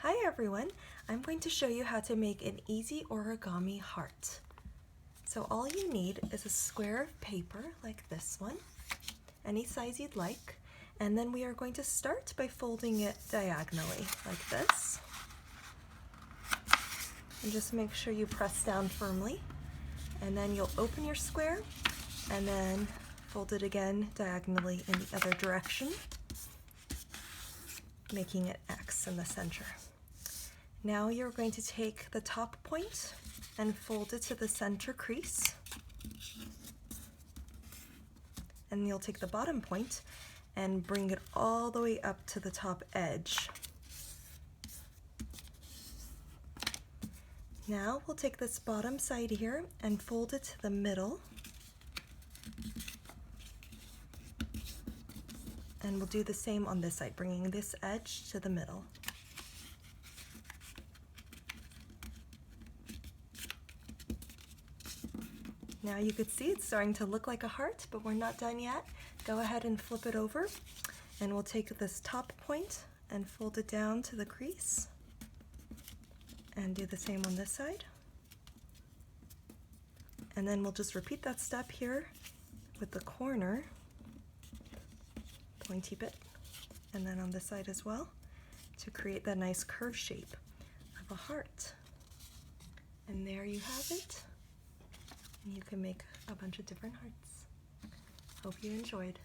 Hi everyone, I'm going to show you how to make an easy origami heart. So all you need is a square of paper like this one, any size you'd like, and then we are going to start by folding it diagonally like this. And just make sure you press down firmly, and then you'll open your square and then fold it again diagonally in the other direction, making it X in the center. Now you're going to take the top point and fold it to the center crease. And you'll take the bottom point and bring it all the way up to the top edge. Now we'll take this bottom side here and fold it to the middle. And we'll do the same on this side, bringing this edge to the middle. Now you could see it's starting to look like a heart, but we're not done yet. Go ahead and flip it over, and we'll take this top point and fold it down to the crease, and do the same on this side. And then we'll just repeat that step here with the corner pointy bit, and then on this side as well, to create that nice curved shape of a heart. And there you have it. And you can make a bunch of different hearts. Hope you enjoyed.